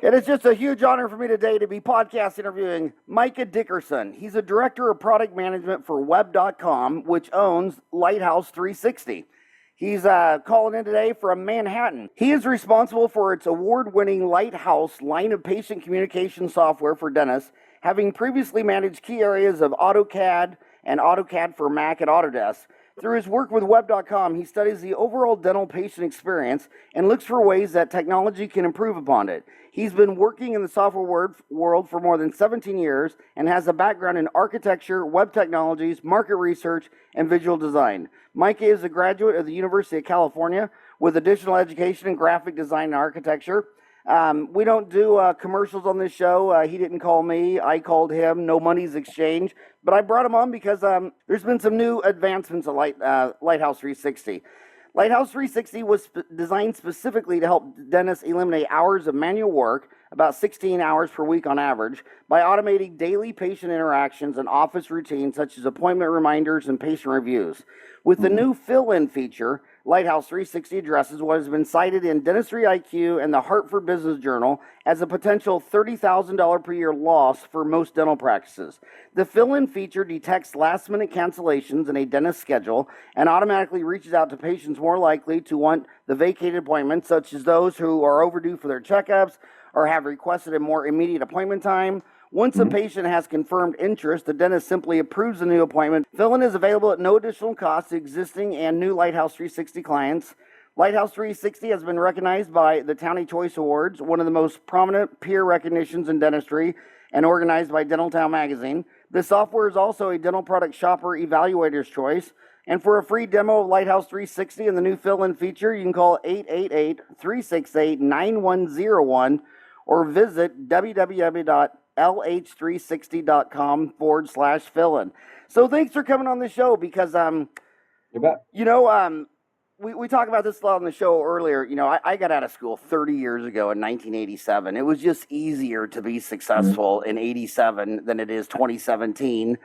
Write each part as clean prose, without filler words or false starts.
It is just a huge honor for me today to be podcast interviewing Micah Dickerson. He's a director of product management for Web.com, which owns Lighthouse 360. He's calling in today from Manhattan. He is responsible for its award-winning Lighthouse line of patient communication software for dentists, having previously managed key areas of AutoCAD and AutoCAD for Mac at Autodesk. Through his work with Web.com, he studies the overall dental patient experience and looks for ways that technology can improve upon it. He's been working in the software world for more than 17 years and has a background in architecture, web technologies, market research, and visual design. Micah is a graduate of the University of California with additional education in graphic design and architecture. We don't do commercials on this show. He didn't call me. I called him. No money's exchanged. But I brought him on because there's been some new advancements at Lighthouse 360. Lighthouse 360 was designed specifically to help dentists eliminate hours of manual work, about 16 hours per week on average, by automating daily patient interactions and office routines such as appointment reminders and patient reviews. With the new fill-in feature, Lighthouse 360 addresses what has been cited in DentistryIQ and the Hartford Business Journal as a potential $30,000 per year loss for most dental practices. The fill-in feature detects last-minute cancellations in a dentist schedule and automatically reaches out to patients more likely to want the vacated appointments, such as those who are overdue for their checkups or have requested a more immediate appointment time. Once a patient has confirmed interest, the dentist simply approves the new appointment. Fill-in is available at no additional cost to existing and new Lighthouse 360 clients. Lighthouse 360 has been recognized by the Townie Choice Awards, one of the most prominent peer recognitions in dentistry, and organized by Dental Town magazine. This software is also a dental product shopper evaluator's choice. And for a free demo of Lighthouse 360 and the new fill-in feature, you can call 888-368-9101 or visit www.lh360.com/fill-in. So thanks for coming on the show because, You bet. we talked about this a lot on the show earlier. I got out of school 30 years ago in 1987. It was just easier to be successful in 87 than it is 2017.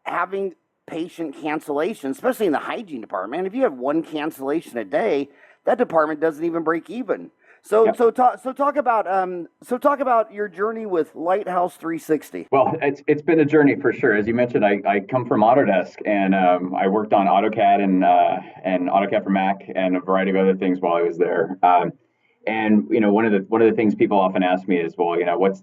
Having patient cancellation, especially in the hygiene department, if you have one cancellation a day, that department doesn't even break even. So talk about your journey with Lighthouse 360. Well, it's been a journey for sure. As you mentioned, I come from Autodesk, and I worked on AutoCAD and AutoCAD for Mac and a variety of other things while I was there. And one of the things people often ask me is, well, what's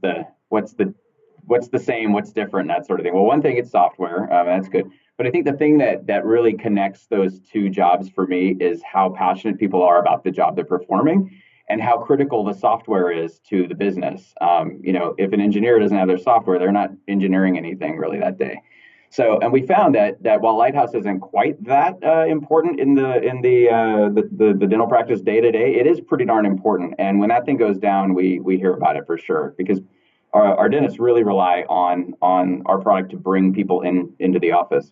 the same, what's different, that sort of thing. Well, one thing, it's software. That's good. But I think the thing that really connects those two jobs for me is how passionate people are about the job they're performing and how critical the software is to the business. If an engineer doesn't have their software, they're not engineering anything really that day. So, and we found that while Lighthouse isn't quite that important in the dental practice day to day, it is pretty darn important. And when that thing goes down, we hear about it for sure, because our dentists really rely on our product to bring people into the office.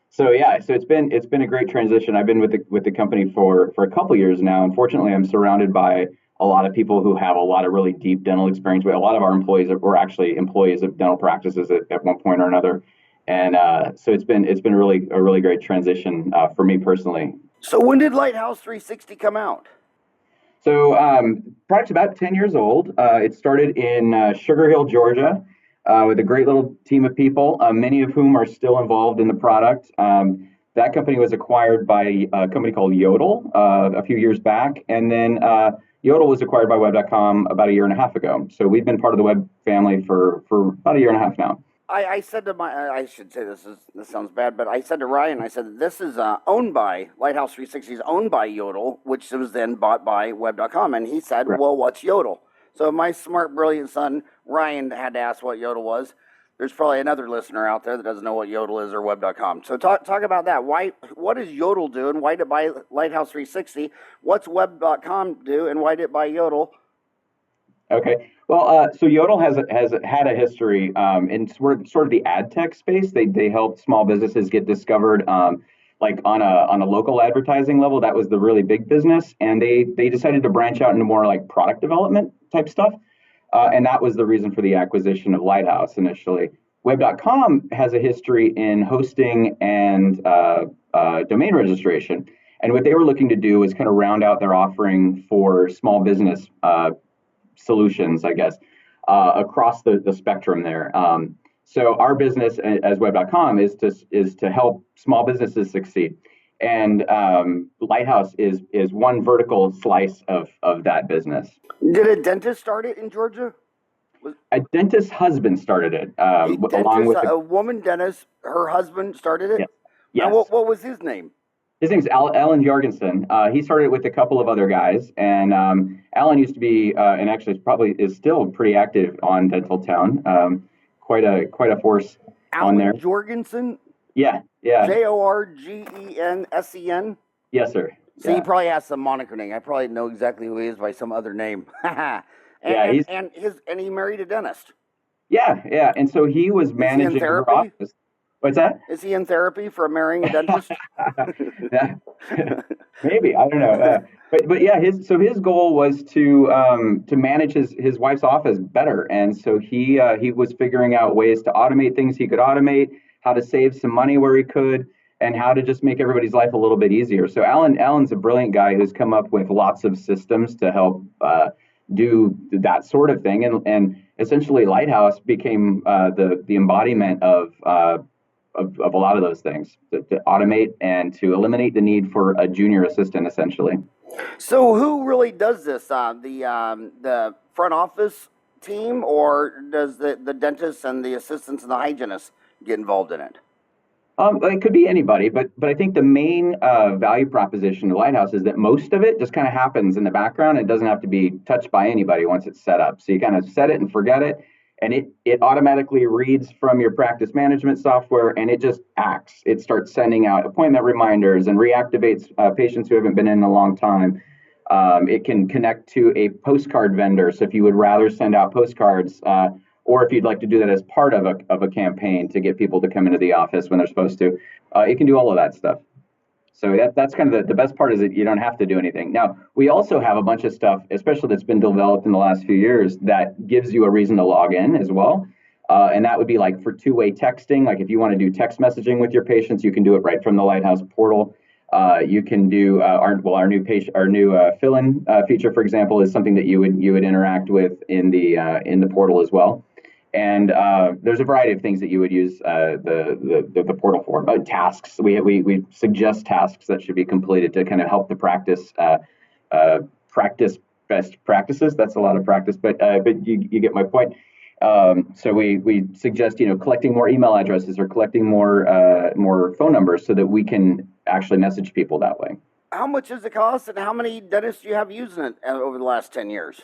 So it's been a great transition. I've been with the company for a couple of years now. Unfortunately, I'm surrounded by a lot of people who have a lot of really deep dental experience. A lot of our employees were actually employees of dental practices at one point or another, and so it's been a really great transition for me personally. So when did Lighthouse 360 come out? So product's about 10 years old. It started in Sugar Hill, Georgia, with a great little team of people, many of whom are still involved in the product. That company was acquired by a company called Yodel a few years back, and then Yodel was acquired by Web.com about a year and a half ago. So we've been part of the Web family for about a year and a half now. I said to I should say this sounds bad, but I said to Ryan, I said, this is owned by, Lighthouse 360 is owned by Yodel, which was then bought by Web.com. And he said, right. Well, what's Yodel? So my smart, brilliant son, Ryan, had to ask what Yodel was. There's probably another listener out there that doesn't know what Yodel is or Web.com. So talk about that. What does Yodel do, and why did it buy Lighthouse 360? What's Web.com do, and why did it buy Yodel? Okay. Well, so Yodel has had a history in sort of the ad tech space. They help small businesses get discovered, like on a local advertising level. That was the really big business, and they decided to branch out into more like product development type stuff. And that was the reason for the acquisition of Lighthouse initially. Web.com has a history in hosting and domain registration. And what they were looking to do was kind of round out their offering for small business solutions, I guess, across the spectrum there. So our business as Web.com is to help small businesses succeed. And Lighthouse is one vertical slice of that business. Did a dentist start it in Georgia? A dentist's husband started it, along with a woman dentist. Her husband started it. Yes. Yes. And what was his name? His name's Alan Jorgensen. He started it with a couple of other guys, and Alan used to be, and actually probably is still pretty active on Dental Town. Quite a force on there. Alan Jorgensen. Yeah. Jorgensen. Yes, sir. So he probably has some moniker name. I probably know exactly who he is by some other name. and he married a dentist. Yeah. And so he was managing her office. What's that? Is he in therapy for marrying a dentist? Maybe, I don't know. But yeah, his goal was to manage his wife's office better, and so he was figuring out ways to automate things he could automate, how to save some money where he could, and how to just make everybody's life a little bit easier. So Alan's a brilliant guy who's come up with lots of systems to help do that sort of thing, and essentially Lighthouse became the embodiment of a lot of those things to automate and to eliminate the need for a junior assistant, essentially. So who really does this? The front office team, or does the dentists and the assistants and the hygienists get involved in it? It could be anybody, but I think the main value proposition of Lighthouse is that most of it just kind of happens in the background. It doesn't have to be touched by anybody once it's set up. So you kind of set it and forget it, and it automatically reads from your practice management software, and it just acts. It starts sending out appointment reminders and reactivates patients who haven't been in a long time. It can connect to a postcard vendor. So if you would rather send out postcards, or if you'd like to do that as part of a campaign to get people to come into the office when they're supposed to, it can do all of that stuff. So that's kind of the best part, is that you don't have to do anything. Now, we also have a bunch of stuff, especially that's been developed in the last few years, that gives you a reason to log in as well. And that would be like for two-way texting. Like if you want to do text messaging with your patients, you can do it right from the Lighthouse portal. You can do our new fill-in feature, for example, is something that you would interact with in the portal as well. And there's a variety of things that you would use the portal for. Tasks, we suggest tasks that should be completed to kind of help the practice best practices. That's a lot of practice, but you get my point. So we suggest collecting more email addresses or collecting more phone numbers so that we can actually message people that way. How much does it cost, and how many dentists do you have using it over the last 10 years?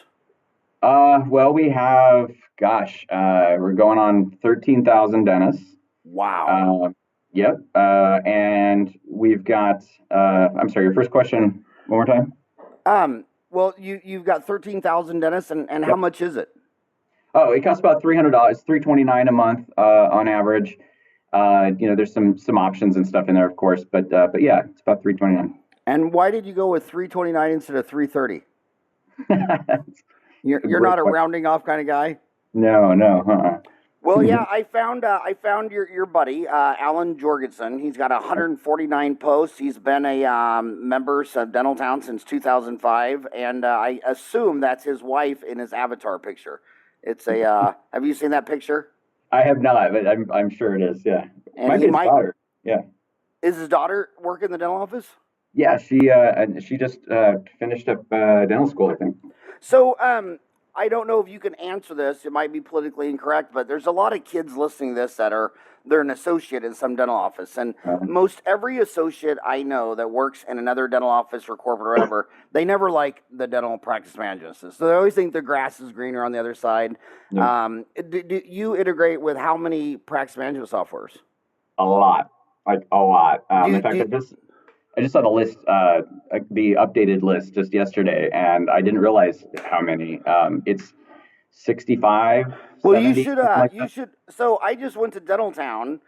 Well, we have, we're going on 13,000 dentists. Wow. Yep. And we've got, I'm sorry, your first question one more time? Well, you've got 13,000 dentists, and Yep. How much is it? Oh, it costs about $300, $329 a month on average. There's some options and stuff in there, of course, but yeah, it's about $329. And why did you go with $329 instead of $330? You're not a rounding off kind of guy? No. Well, yeah, I found your buddy, Alan Jorgensen. He's got 149 posts. He's been a member of Dental Town since 2005, and I assume that's his wife in his avatar picture. It's a. Have you seen that picture? I have not, but I'm sure it is. Yeah, and might be his daughter. Yeah. Is his daughter work in the dental office? Yeah, she just finished up dental school, I think. So, I don't know if you can answer this. It might be politically incorrect, but there's a lot of kids listening to this they're an associate in some dental office. And most every associate I know that works in another dental office or corporate or whatever, they never like the dental practice management system. So they always think the grass is greener on the other side. Yeah. Do you integrate with how many practice management softwares? A lot. In fact, I just saw the list, the updated list just yesterday, and I didn't realize how many. It's 65. Well, 70, you should. So I just went to Dental Town,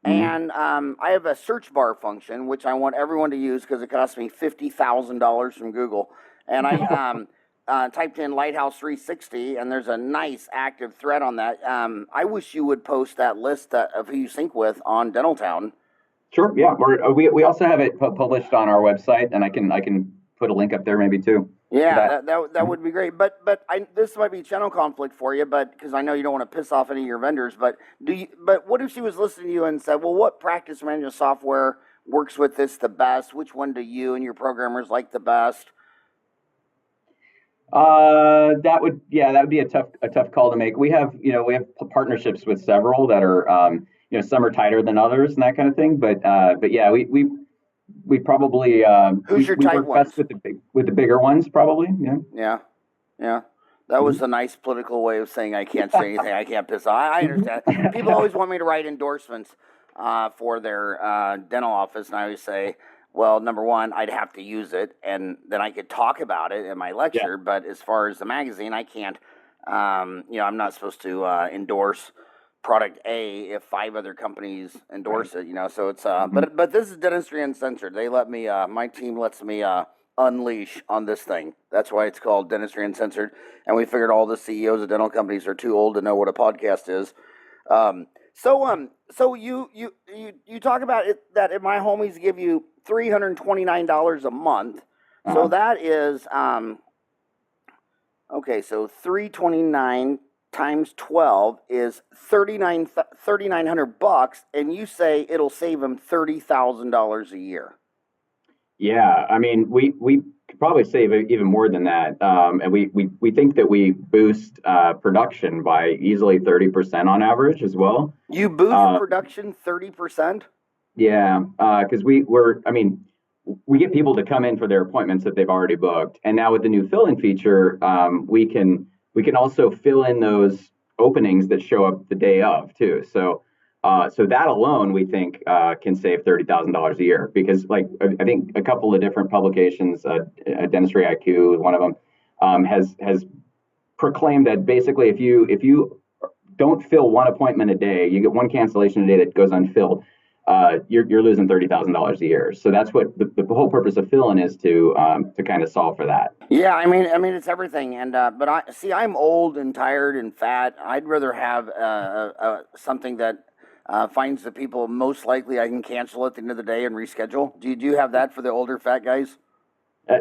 and I have a search bar function which I want everyone to use because it cost me $50,000 from Google, and I typed in Lighthouse 360, and there's a nice active thread on that. I wish you would post that list of who you sync with on Dental Town. Sure. Yeah. We also have it published on our website, and I can put a link up there maybe too for Yeah, that. that would be great. But this might be channel conflict for you, but because I know you don't want to piss off any of your vendors. But But what if she was listening to you and said, "Well, what practice management software works with this the best? Which one do you and your programmers like the best?" That would be a tough call to make. We have partnerships with several that are, some are tighter than others and that kind of thing. But yeah, we probably, Who's your we tight work best ones? with the bigger ones probably. Yeah. Yeah, yeah. That was a nice political way of saying I can't say anything. I can't piss off. I understand. People always want me to write endorsements for their dental office, and I always say, well, number one, I'd have to use it, and then I could talk about it in my Yeah. lecture. But as far as the magazine, I can't. I'm not supposed to endorse product A if five other companies endorse it. So it's but this is Dentistry Uncensored. They let me. My team lets me. Unleash on this thing. That's why it's called Dentistry Uncensored. And we figured all the CEOs of dental companies are too old to know what a podcast is. So you talk about it that if my homies give you $329 a month. So Uh-huh. that is okay. So 329 times 12 is 3,900 bucks, and you say it'll save them $30,000 a year. Yeah, I mean, we could probably save even more than that, and we think that we boost production by easily 30% on average as well. You boost Uh, production 30%? yeah, because I mean, we get people to come in for their appointments that they've already booked, and now with the new fill-in feature, we can also fill in those openings that show up the day of too. So that alone, we think, can save $30,000 a year because, like, I think a couple of different publications, DentistryIQ, one of them, has proclaimed that basically if you don't fill one appointment a day, you get one cancellation a day that goes unfilled. You're losing $30,000 a year. So that's what the whole purpose of fill-in is to kind of solve for that. Yeah, I mean it's everything, and but I'm old and tired and fat. I'd rather have something that finds the people most likely I can cancel at the end of the day and reschedule. Do you have that for the older fat guys?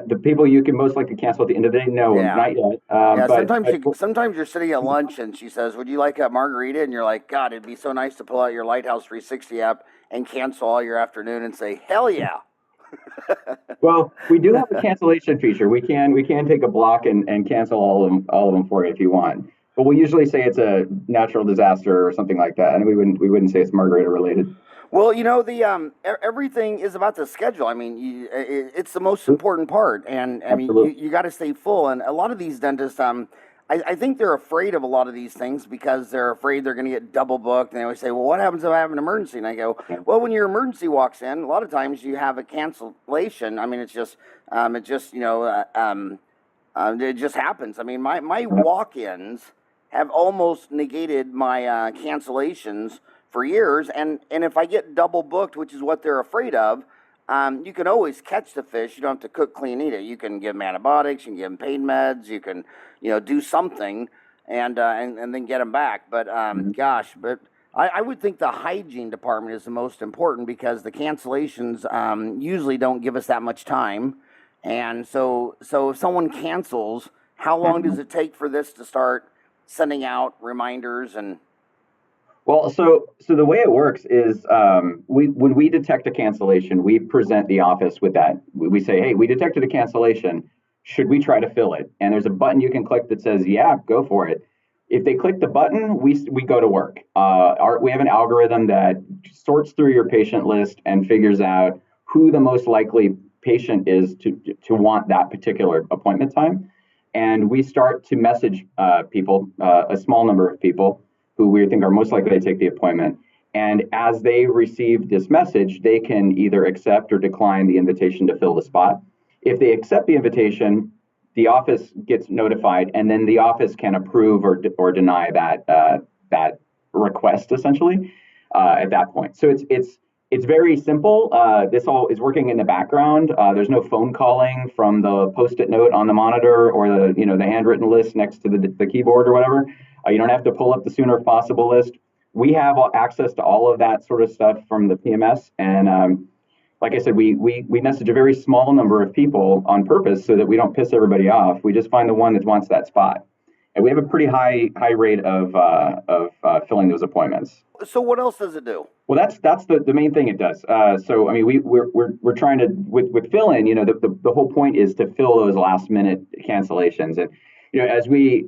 The people you can most likely cancel at the end of the day, no, Yeah. not yet. Yeah, sometimes But sometimes you're sitting at lunch and she says, "Would you like a margarita?" And you're like, "God, it'd be so nice to pull out your Lighthouse 360 app and cancel all your afternoon and say, hell yeah." well, we do have a cancellation feature. We can take a block and cancel all of them for you if you want. But we usually say it's a natural disaster or something like that, and we wouldn't say it's margarita related. Well, the everything is about the schedule. I mean, it's the most important part, and I mean, you, Absolutely. you got to stay full. And a lot of these dentists, I think they're afraid of a lot of these things because they're afraid they're going to get double booked. And they always say, "Well, what happens if I have an emergency?" And I go, Yeah. "Well, when your emergency walks in, a lot of times you have a cancellation. I mean, it just happens. I mean, my walk-ins have almost negated my cancellations for years, and if I get double booked, which is what they're afraid of, you can always catch the fish. You don't have to cook, clean, eat it. You can give them antibiotics, you can give them pain meds, you can do something, and then get them back. But Mhm. gosh, but. I would think the hygiene department is the most important because the cancellations usually don't give us that much time. And so if someone cancels, how long does it take for this to start sending out reminders and Well, so the way it works is when we detect a cancellation, we present the office with that. We say, hey, we detected a cancellation. Should we try to fill it? And there's a button you can click that says, yeah, go for it. If they click the button, we go to work. We have an algorithm that sorts through your patient list and figures out who the most likely patient is to want that particular appointment time. And we start to message people, a small number of people who we think are most likely to take the appointment. And as they receive this message, they can either accept or decline the invitation to fill the spot. If they accept the invitation, the office gets notified, and then the office can approve or deny that request essentially at that point. So it's very simple. This all is working in the background. There's no phone calling from the post-it note on the monitor or the handwritten list next to the keyboard or whatever. You don't have to pull up the sooner if possible list. we have access to all of that sort of stuff from the PMS. And like I said, we message a very small number of people on purpose so that we don't piss everybody off. We just find the one that wants that spot. And we have a pretty high rate of filling those appointments. So what else does it do? Well, that's the main thing it does. So I mean, we're trying to with fill in. The whole point is to fill those last minute cancellations. And as we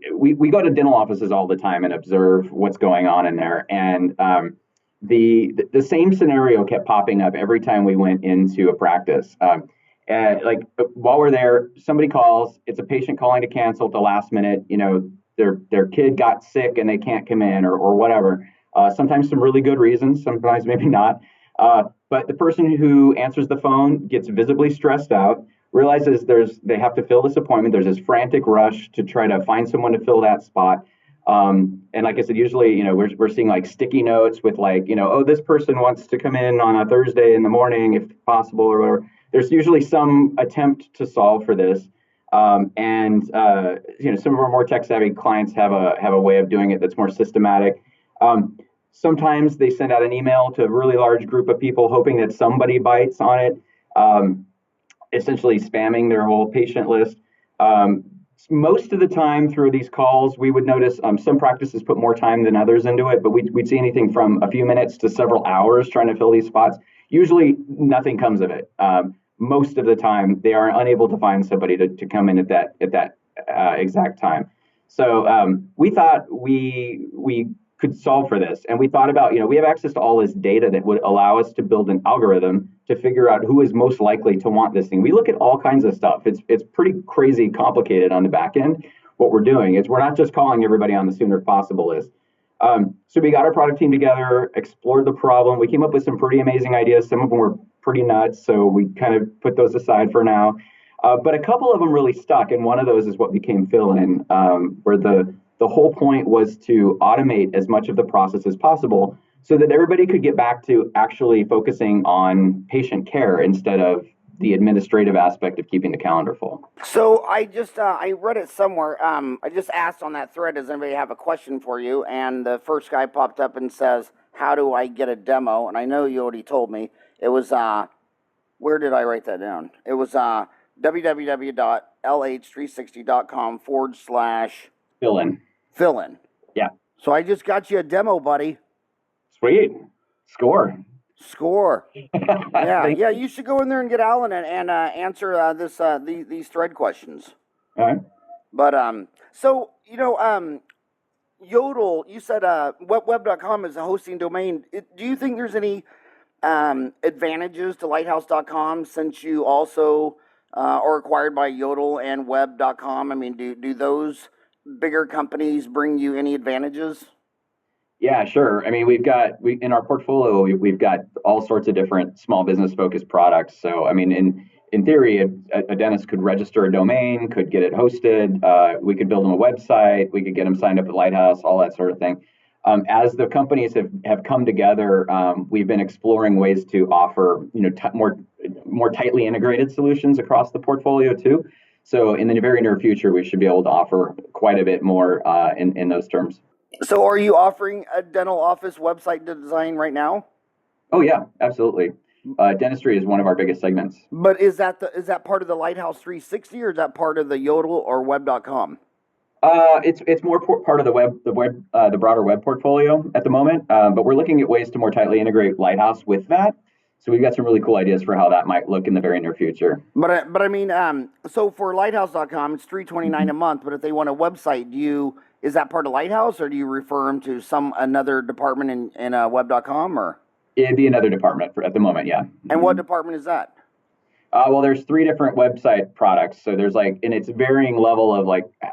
go to dental offices all the time and observe what's going on in there. And the same scenario kept popping up every time we went into a practice. And like while we're there, somebody calls. It's a patient calling to cancel at the last minute. Their kid got sick and they can't come in or whatever. Sometimes some really good reasons, sometimes maybe not. But the person who answers the phone gets visibly stressed out, realizes they have to fill this appointment. There's this frantic rush to try to find someone to fill that spot. And like I said, usually, we're seeing like sticky notes with like, oh, this person wants to come in on a Thursday in the morning, if possible, or whatever. There's usually some attempt to solve for this. And some of our more tech savvy clients have a way of doing it that's more systematic. Sometimes they send out an email to a really large group of people hoping that somebody bites on it, essentially spamming their whole patient list. Most of the time through these calls, we would notice some practices put more time than others into it, but we'd see anything from a few minutes to several hours trying to fill these spots. Usually nothing comes of it. Most of the time, they are unable to find somebody to come in at that exact time. So we thought we could solve for this. And we thought about, we have access to all this data that would allow us to build an algorithm to figure out who is most likely to want this thing. We look at all kinds of stuff. It's pretty crazy complicated on the back end. What we're doing is we're not just calling everybody on the sooner possible list. So we got our product team together, explored the problem. We came up with some pretty amazing ideas. Some of them were pretty nuts, so we kind of put those aside for now. But a couple of them really stuck, and one of those is what became fill-in, where the whole point was to automate as much of the process as possible so that everybody could get back to actually focusing on patient care instead of the administrative aspect of keeping the calendar full. So I just, I read it somewhere. I just asked on that thread, does anybody have a question for you? And the first guy popped up and says, how do I get a demo? And I know you already told me. It was, where did I write that down? It was www.lh360.com / Fill in. Yeah. So I just got you a demo, buddy. Sweet. Score. Yeah. You should go in there and get Alan and answer these thread questions. All right. But Yodel. You said web.com is a hosting domain. Do you think there's any advantages to Lighthouse.com since you also are acquired by Yodel and web.com? I mean, do those bigger companies bring you any advantages? Yeah, sure. I mean, in our portfolio, we've got all sorts of different small business focused products. So, I mean, in theory, a dentist could register a domain, could get it hosted. We could build them a website. We could get them signed up at Lighthouse, all that sort of thing. As the companies have come together, we've been exploring ways to offer, more tightly integrated solutions across the portfolio too. So in the very near future, we should be able to offer quite a bit more in those terms. So are you offering a dental office website design right now? Oh, yeah, absolutely. Dentistry is one of our biggest segments. But is that part of the Lighthouse 360 or is that part of the Yodel or web.com? It's more part of the broader web portfolio at the moment. But we're looking at ways to more tightly integrate Lighthouse with that. So we've got some really cool ideas for how that might look in the very near future. But I mean, so for Lighthouse.com, it's $329 a month. But if they want a website, is that part of Lighthouse, or do you refer them to another department in web.com, or? It'd be another department at the moment, yeah. And what department is that? Well, there's 3 different website products. So there's and it's varying level of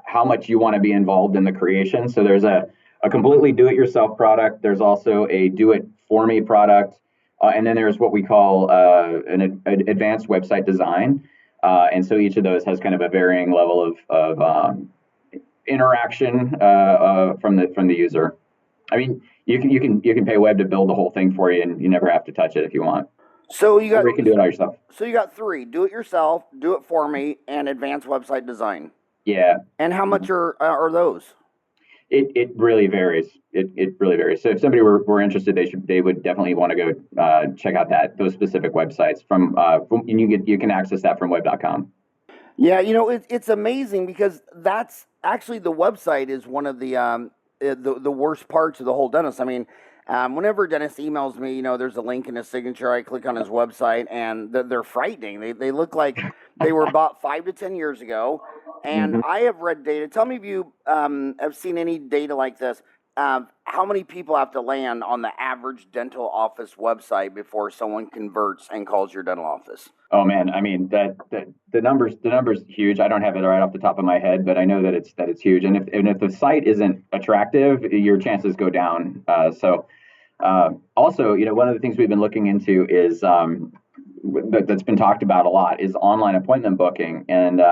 how much you want to be involved in the creation. So there's a completely do-it-yourself product. There's also a do-it-for-me product. And then there's what we call an advanced website design. And so each of those has kind of a varying level of interaction from the user. I mean, you can pay web to build the whole thing for you, and you never have to touch it if you want. So you can do it all yourself. So you got 3: do it yourself, do it for me, and advanced website design. Yeah. And how much are those? It really varies. It really varies. So if somebody were interested, they would definitely want to go check out those specific websites and you can access that from web.com. Yeah, it's amazing because that's actually the website is one of the worst parts of the whole dentist. I mean, whenever a dentist emails me, there's a link in his signature. I click on his website, and they're frightening. They look like they were bought 5 to 10 years ago. And I have read data. Tell me if you have seen any data like this. How many people have to land on the average dental office website before someone converts and calls your dental office? Oh man, I mean the numbers huge. I don't have it right off the top of my head, but I know that it's huge. And if the site isn't attractive, your chances go down. Also, one of the things we've been looking into is that's been talked about a lot is online appointment booking, and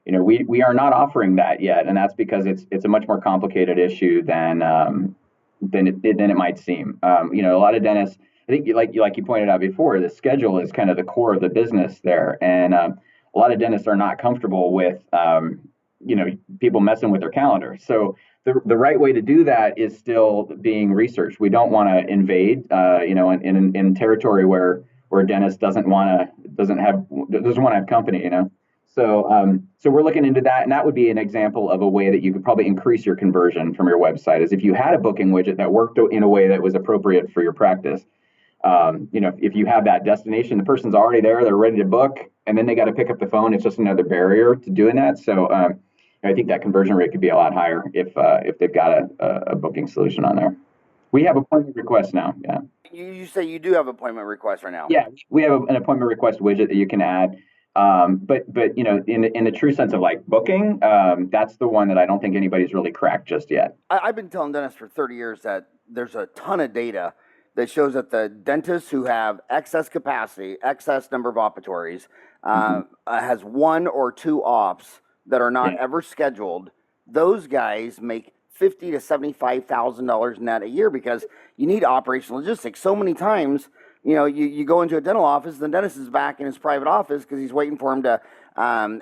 we are not offering that yet, and that's because it's a much more complicated issue than it might seem. A lot of dentists, I think, like you pointed out before, the schedule is kind of the core of the business there, and a lot of dentists are not comfortable with people messing with their calendar. So the right way to do that is still being researched. We don't want to invade, in territory where a dentist doesn't want to have company, So we're looking into that, and that would be an example of a way that you could probably increase your conversion from your website, is if you had a booking widget that worked in a way that was appropriate for your practice. If you have that destination, the person's already there, they're ready to book, and then they got to pick up the phone. It's just another barrier to doing that. So I think that conversion rate could be a lot higher if they've got a booking solution on there. We have appointment requests now. Yeah. You say you do have appointment requests right now? Yeah, we have an appointment request widget that you can add. But in the true sense of like booking, that's the one that I don't think anybody's really cracked just yet. I've been telling dentists for 30 years that there's a ton of data that shows that the dentists who have excess capacity, excess number of operatories, has 1 or 2 ops that are not ever scheduled. Those guys make $50,000 to $75,000 net a year because you need operational logistics. So many times, you go into a dental office, the dentist is back in his private office because he's waiting for him to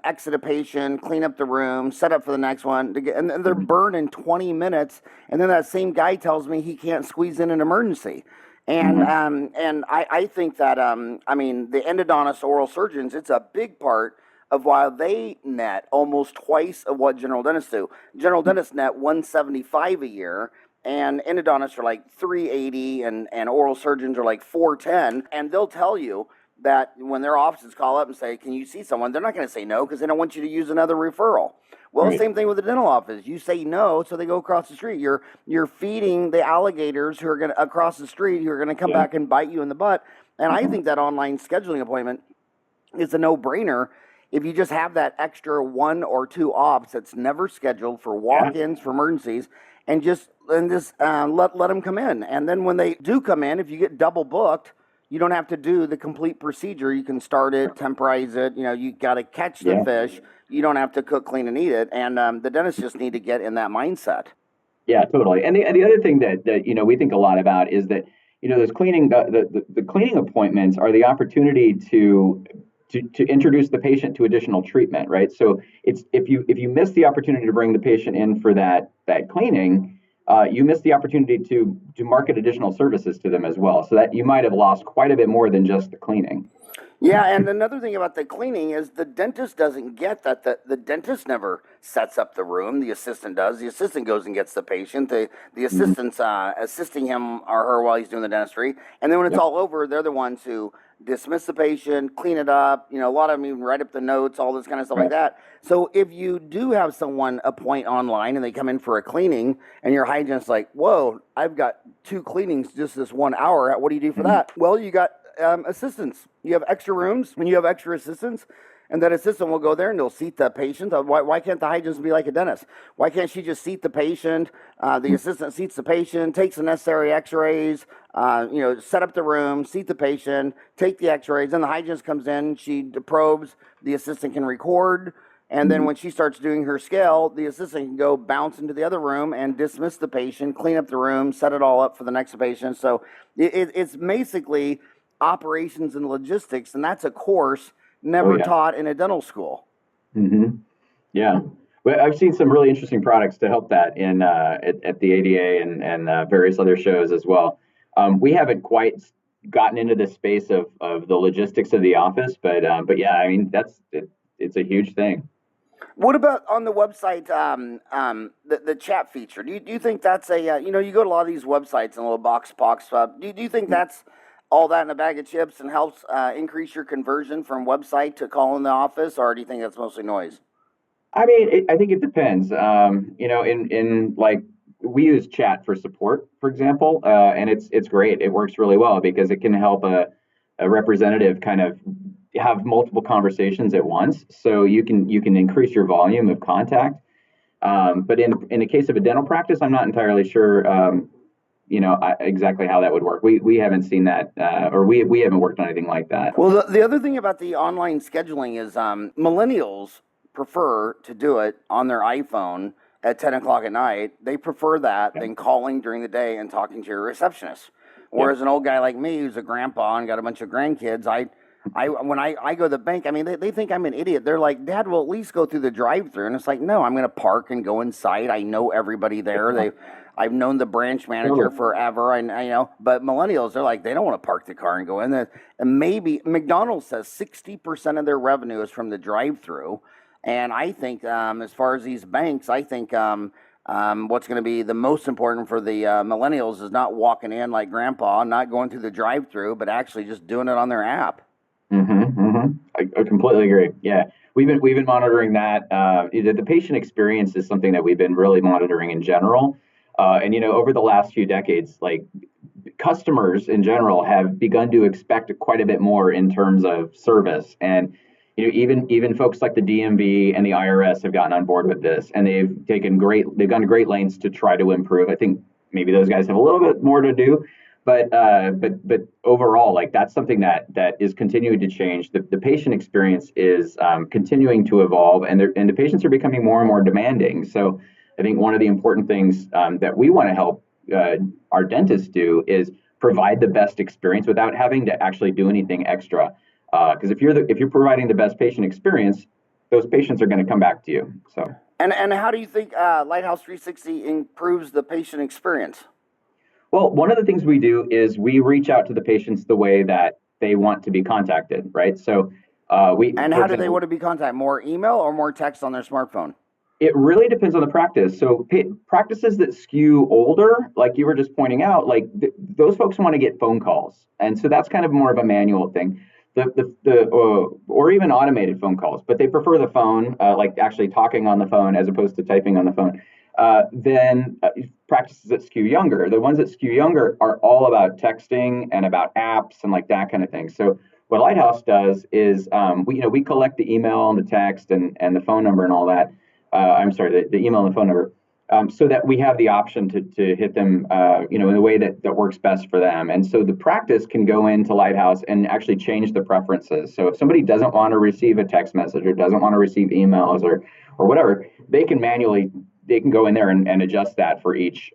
exit a patient, clean up the room, set up for the next one, and they're burned in 20 minutes. And then that same guy tells me he can't squeeze in an emergency. And I think that, the endodontists, oral surgeons, it's a big part of why they net almost twice of what general dentists do. General dentists net $175 a year, and endodontists are like $380, and oral surgeons are like $410. And they'll tell you that when their offices call up and say, "Can you see someone?" they're not going to say no because they don't want you to use another referral. Well, right. Same thing with the dental office. You say no, so they go across the street. You're feeding the alligators who are going to across the street who are going to come back and bite you in the butt. And I think that online scheduling appointment is a no-brainer. If you just have that extra 1 or 2 ops that's never scheduled for walk-ins, for emergencies, and just let them come in. And then when they do come in, if you get double booked, you don't have to do the complete procedure. You can start it, temporize it. You got to catch the fish. You don't have to cook, clean, and eat it. And the dentists just need to get in that mindset. Yeah, totally. And the other thing that we think a lot about is that those cleaning the cleaning appointments are the opportunity to introduce the patient to additional treatment, right? So it's if you miss the opportunity to bring the patient in for that cleaning, you miss the opportunity to market additional services to them as well. So that you might have lost quite a bit more than just the cleaning. Yeah, and another thing about the cleaning is the dentist doesn't get that. The dentist never sets up the room. The assistant does. The assistant goes and gets the patient. The assistant's assisting him or her while he's doing the dentistry. And then when it's all over, they're the ones who dismiss the patient, clean it up. A lot of them even write up the notes, all this kind of stuff like that. So if you do have someone appoint online and they come in for a cleaning and your hygienist's like, "Whoa, I've got 2 cleanings just this 1 hour. What do you do for that?" Well, you got assistants. You have extra rooms and you have extra assistants, and that assistant will go there and they'll seat the patient. Why can't the hygienist be like a dentist? Why can't she just seat the patient? The assistant seats the patient, takes the necessary x-rays, set up the room, seat the patient, take the x-rays, then the hygienist comes in, she probes, the assistant can record, and then when she starts doing her scale, the assistant can go bounce into the other room and dismiss the patient, clean up the room, set it all up for the next patient. So it's basically operations and logistics, and that's a course never taught in a dental school. Yeah. Well, I've seen some really interesting products to help that in at the ADA and various other shows as well. We haven't quite gotten into the space of the logistics of the office, but yeah, I mean it's a huge thing. What about on the website, the chat feature? Do you think that's you know, you go to a lot of these websites and a little box pops up. Do you think that's all that in a bag of chips and helps increase your conversion from website to call in the office, or do you think that's mostly noise? I mean, I think it depends. You know, in like we use chat for support, for example, and it's great. It works really well because it can help a representative kind of have multiple conversations at once. So you can increase your volume of contact. But in the case of a dental practice, I'm not entirely sure. You know, exactly how that would work. We haven't seen that, or we haven't worked on anything like that. Well, the other thing about the online scheduling is millennials prefer to do it on their iPhone at 10 o'clock at night. They prefer that than calling during the day and talking to your receptionist. Whereas an old guy like me who's a grandpa and got a bunch of grandkids, when I go to the bank, I mean, they think I'm an idiot. They're like, Dad, will at least go through the drive-through. And it's like, no, I'm going to park and go inside. I know everybody there. I've known the branch manager forever. And I know, but millennials, they're like, they don't want to park the car and go in there. And maybe McDonald's says 60% of their revenue is from the drive-through. And I think, as far as these banks, I think what's going to be the most important for the millennials is not walking in like grandpa, not going through the drive-through, but actually just doing it on their app. I completely agree. Yeah, we've been monitoring that. The patient experience is something that we've been really monitoring in general. And you know, over the last few decades, like customers in general have begun to expect quite a bit more in terms of service. And you know, even folks like the DMV and the IRS have gotten on board with this, and they've gone to great lengths to try to improve. I think maybe those guys have a little bit more to do, but overall, like that's something that is continuing to change. The patient experience is continuing to evolve, and the patients are becoming more and more demanding. So I think one of the important things that we want to help our dentists do is provide the best experience without having to actually do anything extra. Because if you're providing the best patient experience, those patients are going to come back to you. So. And how do you think Lighthouse 360 improves the patient experience? Well, one of the things we do is we reach out to the patients the way that they want to be contacted, right? So we. And how do they want to be contacted? More email or more text on their smartphone? It really depends on the practice. So practices that skew older, like you were just pointing out, like those folks want to get phone calls, and so that's kind of more of a manual thing. Or even automated phone calls, but they prefer the phone, like actually talking on the phone as opposed to typing on the phone. Then practices that skew younger, the ones that skew younger are all about texting and about apps and like that kind of thing. So what Lighthouse does is we collect the email and the text and the phone number and all that. I'm sorry, the email and the phone number. So that we have the option to hit them, in the way that works best for them. And so the practice can go into Lighthouse and actually change the preferences. So if somebody doesn't want to receive a text message or doesn't want to receive emails or whatever, they can go in there and adjust that for each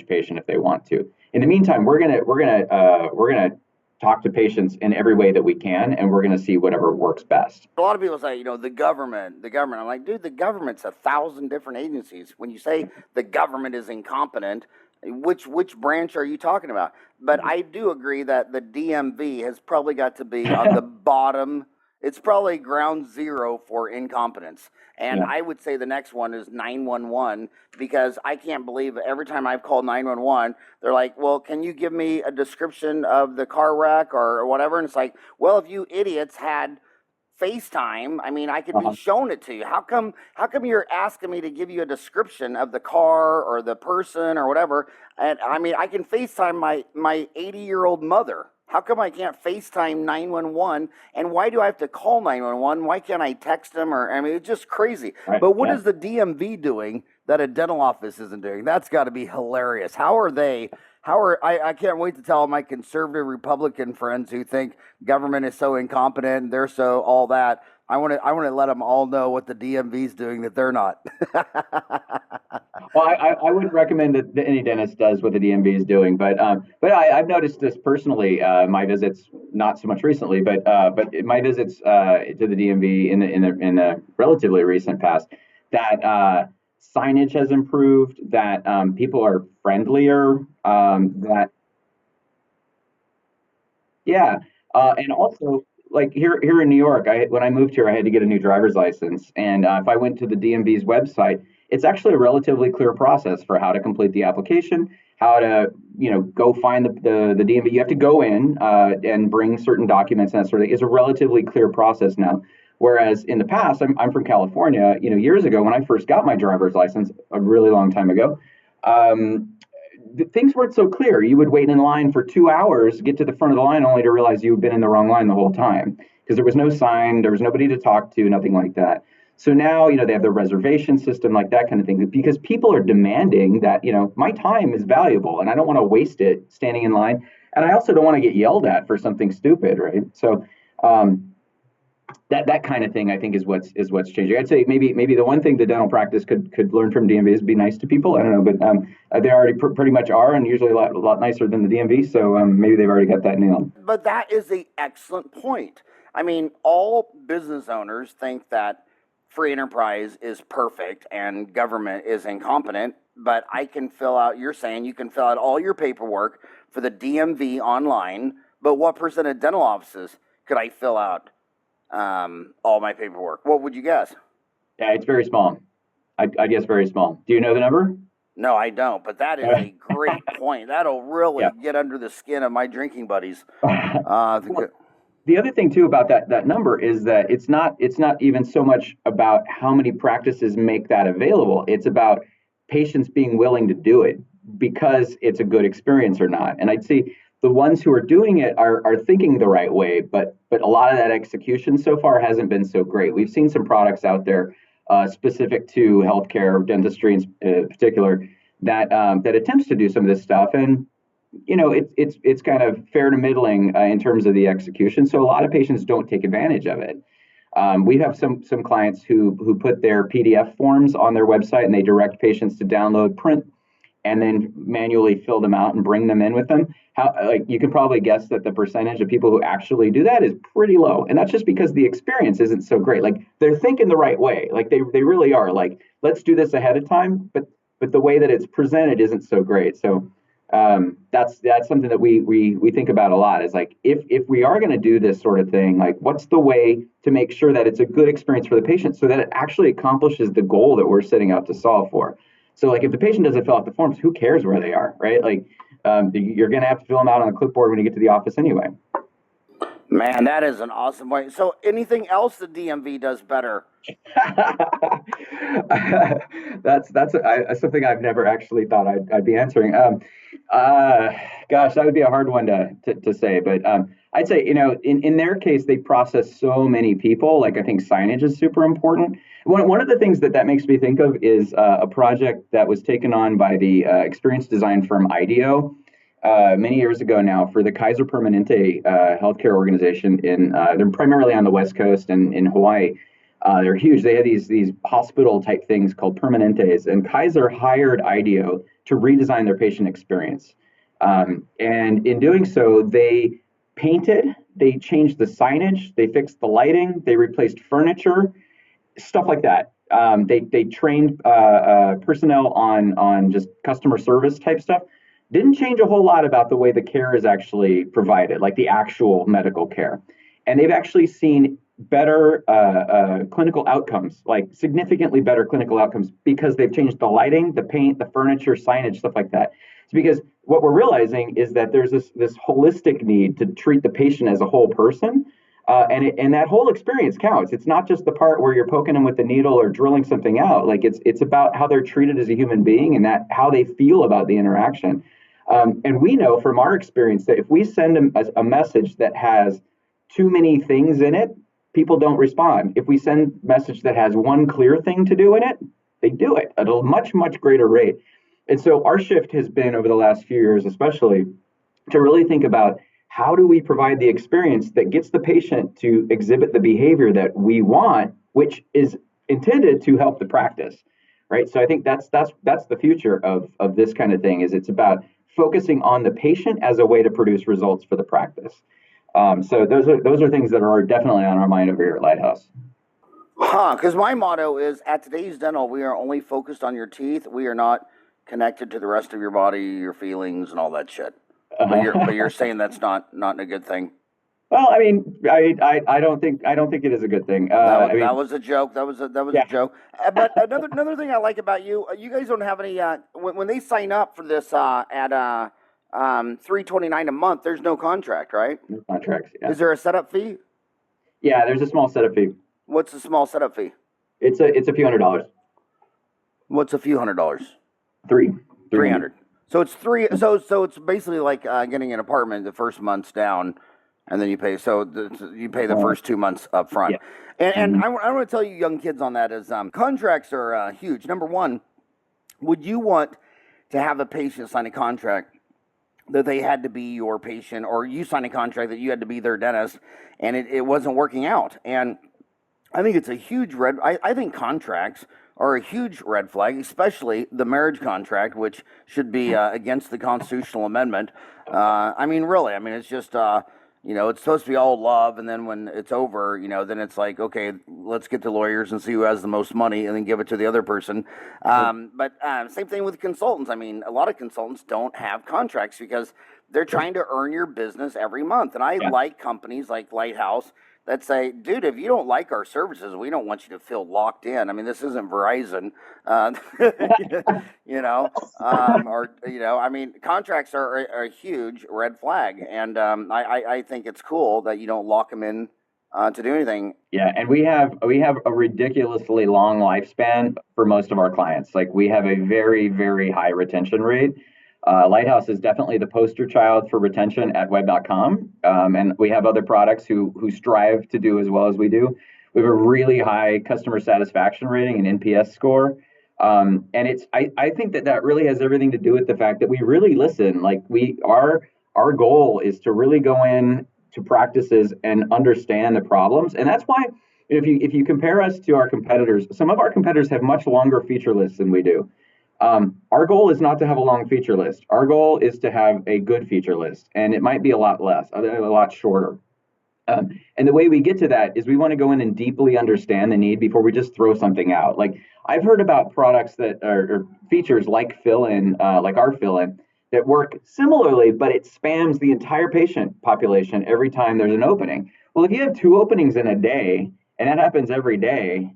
patient if they want to. In the meantime, we're gonna talk to patients in every way that we can, and we're going to see whatever works best. A lot of people say, the government. I'm like, dude, the government's 1,000 different agencies. When you say the government is incompetent, which branch are you talking about? But I do agree that the DMV has probably got to be on the bottom. It's probably ground zero for incompetence. And I would say the next one is 911, because I can't believe every time I've called 911, they're like, well, can you give me a description of the car wreck or whatever? And it's like, well, if you idiots had FaceTime, I mean, I could be showing it to you. How come you're asking me to give you a description of the car or the person or whatever? And I mean, I can FaceTime my 80-year-old mother. How come I can't FaceTime 911? And why do I have to call 911? Why can't I text them? It's just crazy. Right, but what is the DMV doing that a dental office isn't doing? That's got to be hilarious. I can't wait to tell my conservative Republican friends who think government is so incompetent and they're so all that. I want to let them all know what the DMV is doing that they're not. Well, I wouldn't recommend that any dentist does what the DMV is doing, but I've noticed this personally. My visits, not so much recently, but my visits to the DMV in the relatively recent past, that signage has improved, that people are friendlier, that yeah, and also like here in New York, when I moved here, I had to get a new driver's license, and if I went to the DMV's website, it's actually a relatively clear process for how to complete the application, how to go find the DMV. You have to go in and bring certain documents and that sort of thing. It's a relatively clear process now. Whereas in the past, I'm from California. Years ago when I first got my driver's license, a really long time ago. Um, Things weren't so clear. You would wait in line for 2 hours, get to the front of the line, only to realize you've been in the wrong line the whole time because there was no sign, there was nobody to talk to, nothing like that. So now, they have the reservation system, like that kind of thing, because people are demanding that, my time is valuable and I don't want to waste it standing in line. And I also don't want to get yelled at for something stupid, right? So, that kind of thing, I think, is what's changing. I'd say maybe the one thing the dental practice could learn from DMV is be nice to people. I don't know, but they already pretty much are, and usually a lot nicer than the DMV. So maybe they've already got that nailed. But that is an excellent point. I mean, all business owners think that free enterprise is perfect and government is incompetent. But you're saying you can fill out all your paperwork for the DMV online. But what percent of dental offices could I fill out all my paperwork? What would you guess? Yeah, it's very small. I'd guess very small. Do you know the number? No, I don't. But that is a great point. That'll really Yeah. get under the skin of my drinking buddies. The other thing too about that number is that it's not even so much about how many practices make that available. It's about patients being willing to do it because it's a good experience or not. And I'd say the ones who are doing it are thinking the right way, but a lot of that execution so far hasn't been so great. We've seen some products out there specific to healthcare, dentistry in particular, that attempts to do some of this stuff, and it's kind of fair to middling in terms of the execution. So a lot of patients don't take advantage of it. We have some clients who put their PDF forms on their website, and they direct patients to download, print, and then manually fill them out and bring them in with them. You can probably guess that the percentage of people who actually do that is pretty low. And that's just because the experience isn't so great. Like, they're thinking the right way. Like, they really are. Like, let's do this ahead of time, but the way that it's presented isn't so great. So that's something that we think about a lot, is like, if we are going to do this sort of thing, like, what's the way to make sure that it's a good experience for the patient so that it actually accomplishes the goal that we're setting out to solve for. So, like, if the patient doesn't fill out the forms, who cares where they are, right? Like, you're going to have to fill them out on a clipboard when you get to the office anyway. Man, that is an awesome way. So, anything else the DMV does better? That's something I've never actually thought I'd be answering. Gosh, that would be a hard one to say, but I'd say, in their case, they process so many people. Like, I think signage is super important. One of the things that makes me think of is a project that was taken on by the experience design firm IDEO many years ago now for the Kaiser Permanente healthcare organization. They're primarily on the West Coast and in Hawaii. They're huge. They had these hospital type things called Permanentes, and Kaiser hired IDEO to redesign their patient experience. And in doing so, they painted, they changed the signage, they fixed the lighting, they replaced furniture, stuff like that. They trained personnel on just customer service type stuff. Didn't change a whole lot about the way the care is actually provided, like the actual medical care. And they've actually seen better clinical outcomes, like significantly better clinical outcomes, because they've changed the lighting, the paint, the furniture, signage, stuff like that. It's because what we're realizing is that there's this holistic need to treat the patient as a whole person. And that whole experience counts. It's not just the part where you're poking them with the needle or drilling something out. Like, it's about how they're treated as a human being and how they feel about the interaction. And we know from our experience that if we send them a message that has too many things in it, people don't respond. If we send a message that has one clear thing to do in it, they do it at a much, much greater rate. And so our shift has been, over the last few years especially, to really think about how do we provide the experience that gets the patient to exhibit the behavior that we want, which is intended to help the practice, right? So I think that's the future of this kind of thing. Is it's about focusing on the patient as a way to produce results for the practice. So those are things that are definitely on our mind over here at Lighthouse. Because my motto is, at today's dental, we are only focused on your teeth. We are not connected to the rest of your body, your feelings, and all that shit. But you're saying that's not a good thing. Well, I mean, I don't think it is a good thing. That was a joke. That was a Yeah. joke. But another thing I like about you, you guys don't have any. When they sign up for this at $329 a month, there's no contract, right? No contracts. Yeah. Is there a setup fee? Yeah, there's a small setup fee. What's the small setup fee? It's a few $100s. What's a few $100s? $300. So it's three. So it's basically like getting an apartment the first month's down, and then you pay. You pay the first 2 months up front. Yeah. And I want to tell you, young kids, on that is contracts are huge. Number one, would you want to have a patient sign a contract that they had to be your patient, or you sign a contract that you had to be their dentist, and it wasn't working out? And I think it's a huge I think contracts are a huge red flag, especially the marriage contract, which should be against the constitutional amendment. Really, it's just, it's supposed to be all love, and then when it's over, then it's like, okay, let's get to lawyers and see who has the most money, and then give it to the other person. But same thing with consultants. A lot of consultants don't have contracts because they're trying to earn your business every month. And I like companies like Lighthouse that say, dude, if you don't like our services, we don't want you to feel locked in. This isn't Verizon, contracts are a huge red flag. And I think it's cool that you don't lock them in to do anything. Yeah, and we have a ridiculously long lifespan for most of our clients. Like, we have a very, very high retention rate. Lighthouse is definitely the poster child for retention at web.com. And we have other products who strive to do as well as we do. We have a really high customer satisfaction rating and NPS score. And I think that really has everything to do with the fact that we really listen. Like, our goal is to really go in to practices and understand the problems. And that's why if you compare us to our competitors, some of our competitors have much longer feature lists than we do. Our goal is not to have a long feature list. Our goal is to have a good feature list, and it might be a lot less, a lot shorter. And the way we get to that is we want to go in and deeply understand the need before we just throw something out. Like, I've heard about products that are features like fill-in, like our fill-in, that work similarly, but it spams the entire patient population every time there's an opening. Well, if you have 2 openings in a day, and that happens every day,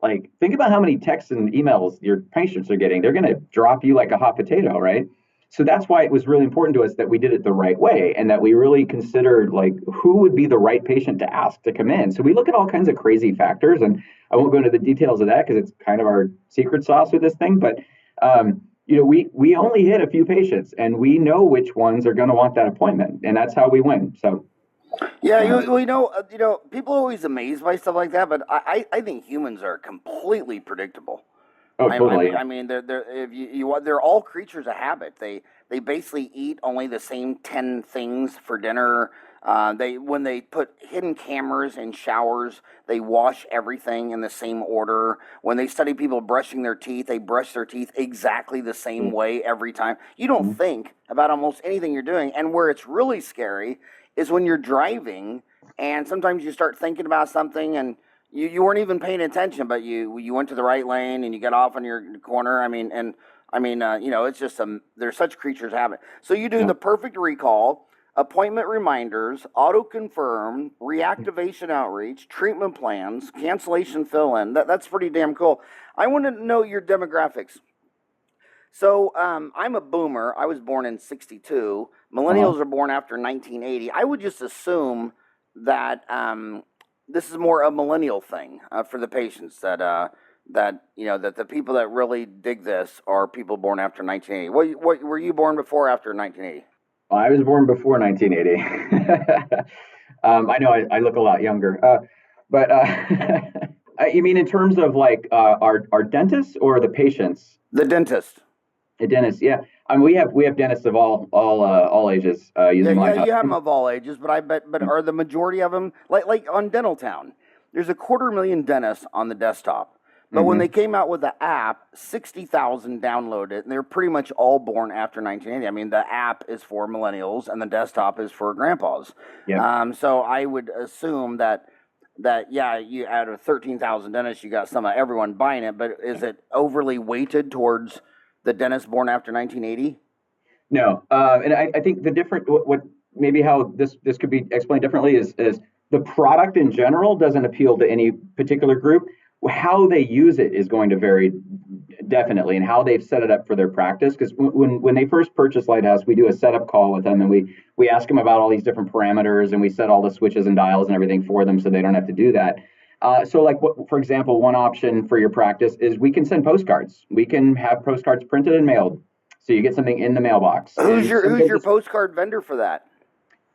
like, think about how many texts and emails your patients are getting. They're going to drop you like a hot potato, right? So that's why it was really important to us that we did it the right way, and that we really considered, like, who would be the right patient to ask to come in. So we look at all kinds of crazy factors, and I won't go into the details of that because it's kind of our secret sauce with this thing. But we only hit a few patients, and we know which ones are going to want that appointment, and that's how we win. So. Yeah, people are always amazed by stuff like that, but I think humans are completely predictable. Oh, totally. They're all creatures of habit. They basically eat only the same 10 things for dinner. When they put hidden cameras in showers, they wash everything in the same order. When they study people brushing their teeth, they brush their teeth exactly the same way every time. You don't think about almost anything you're doing, and where it's really scary is when you're driving and sometimes you start thinking about something and you weren't even paying attention, but you went to the right lane and you get off on your corner. It's just they're such creatures of habit. So you do the perfect recall, appointment reminders, auto confirm, reactivation outreach, treatment plans, cancellation fill-in. That's pretty damn cool. I want to know your demographics. So I'm a boomer. I was born in '62. Millennials are born after 1980. I would just assume that this is more a millennial thing for the patients. That the people that really dig this are people born after 1980. What were you born before or after 1980? Well, I was born before 1980. I know I look a lot younger. But you mean in terms of like our dentists or the patients? The dentist. The dentist, yeah. We have dentists of all ages using Lighthouse. Yeah, you have them of all ages, but are the majority of them like on Dental Town? There's 250,000 dentists on the desktop, but when they came out with the app, 60,000 downloaded, and they're pretty much all born after 1980. The app is for millennials, and the desktop is for grandpas. Yep. So I would assume that that, yeah, you out of 13,000 dentists, you got everyone buying it, but is it overly weighted towards the dentists born after 1980? No, and I think the different what maybe how this could be explained differently is the product in general doesn't appeal to any particular group. How they use it is going to vary definitely, and how they've set it up for their practice. Because when they first purchase Lighthouse, we do a setup call with them, and we ask them about all these different parameters, and we set all the switches and dials and everything for them, so they don't have to do that. So, like, for example, one option for your practice is we can send postcards. We can have postcards printed and mailed, so you get something in the mailbox. Who's your postcard vendor for that?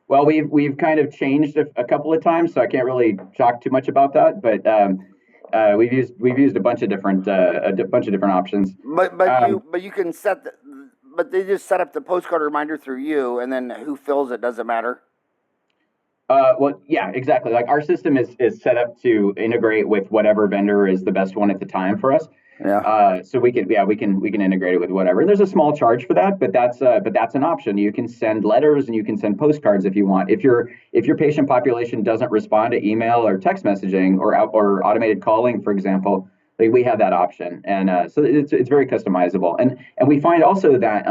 Well, we've kind of changed a couple of times, so I can't really talk too much about that. But we've used a bunch of different options. But you can but they just set up the postcard reminder through you, and then who fills it doesn't matter. Well, yeah, exactly. Like, our system is set up to integrate with whatever vendor is the best one at the time for us. Yeah. So we can integrate it with whatever. And there's a small charge for that, but that's an option. You can send letters and you can send postcards if you want. If your patient population doesn't respond to email or text messaging or automated calling, for example, like, we have that option. And so it's very customizable. And we find also that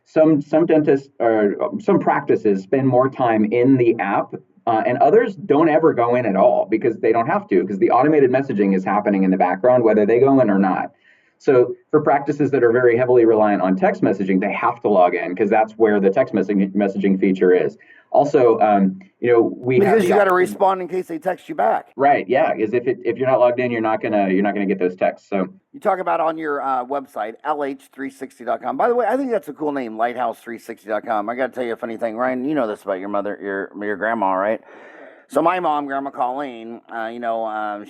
some dentists or some practices spend more time in the app. And others don't ever go in at all because they don't have to, because the automated messaging is happening in the background, whether they go in or not. So for practices that are very heavily reliant on text messaging, they have to log in because that's where the text messaging feature is. Also, because you got to respond in case they text you back. Right. Yeah. Because if you're not logged in, you're not gonna get those texts. So you talk about on your website, lh360.com. By the way, I think that's a cool name, lighthouse360.com. I got to tell you a funny thing, Ryan. You know this about your mother, your grandma, right? So my mom, Grandma Colleen,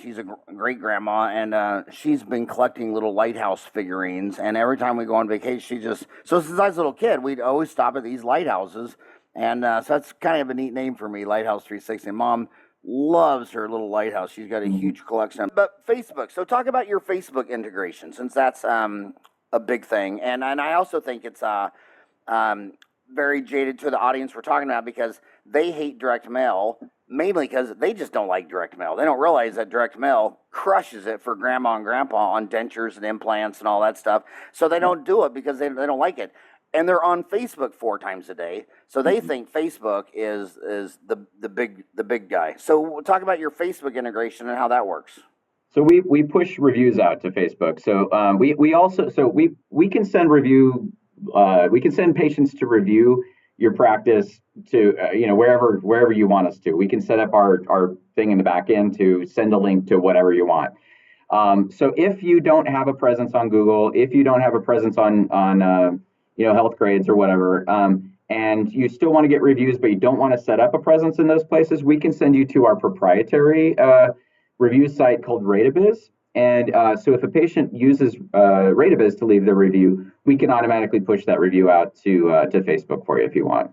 she's a great grandma, and she's been collecting little Lighthouse figurines. And every time we go on vacation, so since I was a little kid, we'd always stop at these lighthouses. And so that's kind of a neat name for me, Lighthouse 360. Mom loves her little lighthouse. She's got a huge collection. But Facebook. So talk about your Facebook integration, since that's a big thing. And I also think it's very jaded to the audience we're talking about, because they hate direct mail, mainly because they just don't like direct mail. They don't realize that direct mail crushes it for grandma and grandpa on dentures and implants and all that stuff. So they don't do it because they don't like it. And they're on Facebook 4 times a day, so they think Facebook is the big guy. So we'll talk about your Facebook integration and how that works. So we push reviews out to Facebook. So we can send we can send patients to review your practice to wherever you want us to. We can set up our thing in the back end to send a link to whatever you want. So if you don't have a presence on Google, if you don't have a presence on Health Grades or whatever, and you still want to get reviews, but you don't want to set up a presence in those places, we can send you to our proprietary review site called Ratabiz. And so if a patient uses Ratabiz to leave their review, we can automatically push that review out to Facebook for you if you want.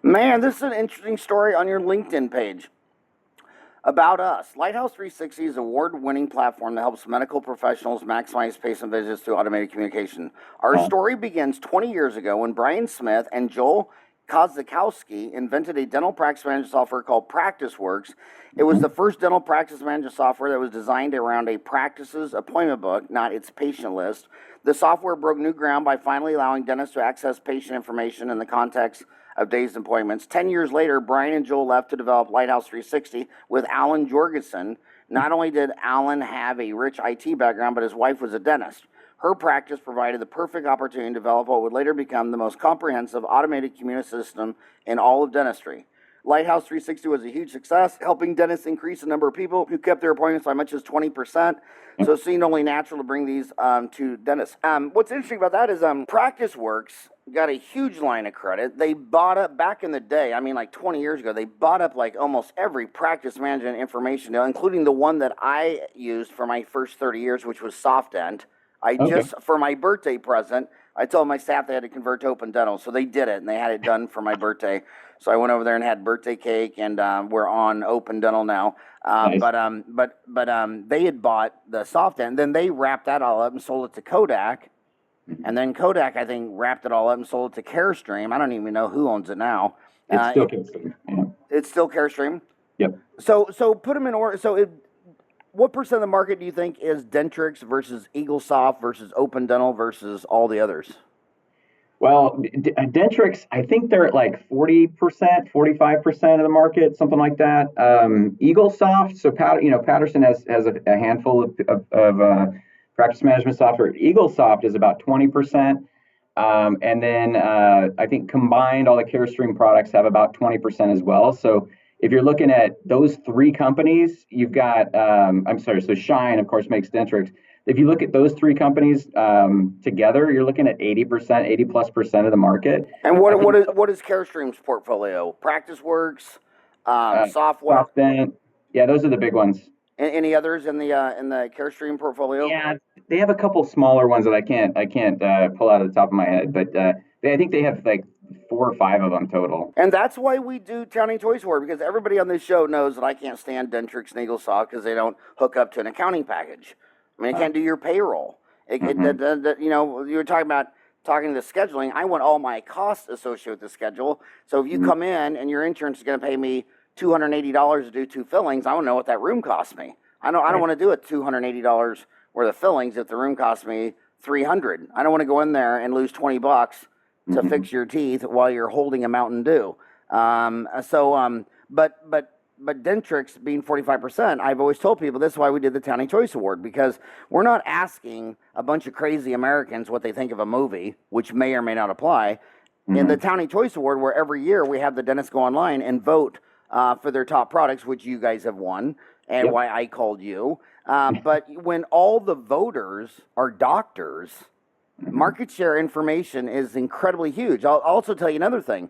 Man, this is an interesting story on your LinkedIn page. About us. Lighthouse 360 is an award-winning platform that helps medical professionals maximize patient visits through automated communication. Our story begins 20 years ago when Brian Smith and Joel Kozakowski invented a dental practice management software called PracticeWorks. It was the first dental practice management software that was designed around a practice's appointment book, not its patient list. The software broke new ground by finally allowing dentists to access patient information in the context of day's appointments. 10 years later, Brian and Joel left to develop Lighthouse 360 with Alan Jorgensen. Not only did Alan have a rich IT background, but his wife was a dentist. Her practice provided the perfect opportunity to develop what would later become the most comprehensive automated communication system in all of dentistry. Lighthouse 360 was a huge success, helping dentists increase the number of people who kept their appointments by much as 20%. So it seemed only natural to bring these to dentists. What's interesting about that is PracticeWorks got a huge line of credit. They bought up, back in the day, I mean like 20 years ago, they bought up like almost every practice management information, including the one that I used for my first 30 years, which was SoftDent. Just, for my birthday present, I told my staff they had to convert to Open Dental, so they did it, and they had it done for my birthday. So I went over there and had birthday cake, and we're on Open Dental now. Nice. But they had bought the SoftDent, and then they wrapped that all up and sold it to Kodak. And then Kodak, I think, wrapped it all up and sold it to Carestream. I don't even know who owns it now. It's still Carestream. Yeah. It's still Carestream. Yep. So put them in order. What percent of the market do you think is Dentrix versus EagleSoft versus Open Dental versus all the others? Well, Dentrix, I think they're at like 40%, 45% of the market, something like that. EagleSoft, so Patterson has a handful of practice management software. EagleSoft is about 20%. And then I think combined, all the CareStream products have about 20% as well. So if you're looking at those three companies, you've got, so Shine, of course, makes Dentrix. If you look at those three companies together, you're looking at 80%, 80+% of the market. And what is CareStream's portfolio? PracticeWorks, software. SoftDent, yeah, those are the big ones. Any others in the CareStream portfolio? Yeah, they have a couple smaller ones that I can't pull out of the top of my head, but I think they have like 4 or 5 of them total. And that's why we do Accounting Choice Award, because everybody on this show knows that I can't stand Dentrix and EagleSoft because they don't hook up to an accounting package. I mean, I can't do your payroll. You were talking to the scheduling. I want all my costs associated with the schedule. So if you come in and your insurance is going to pay me $280 to do 2 fillings, I want to know what that room costs me. I don't want to do it $280 worth of fillings if the room costs me $300. I don't want to go in there and lose $20 to fix your teeth while you're holding a Mountain Dew. But Dentrix being 45%, I've always told people this is why we did the Accounting Choice Award, because we're not asking a bunch of crazy Americans what they think of a movie, which may or may not apply. In the Accounting Choice Award, where every year we have the dentists go online and vote for their top products, which you guys have won, and why I called you. But when all the voters are doctors, market share information is incredibly huge. I'll also tell you another thing.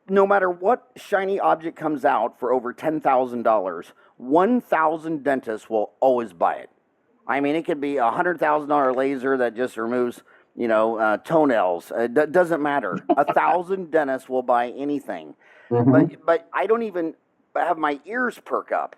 No matter what shiny object comes out for over $10,000, 1,000 dentists will always buy it. I mean, it could be a $100,000 laser that just removes, toenails. It doesn't matter. 1,000 dentists will buy anything. But I don't even have my ears perk up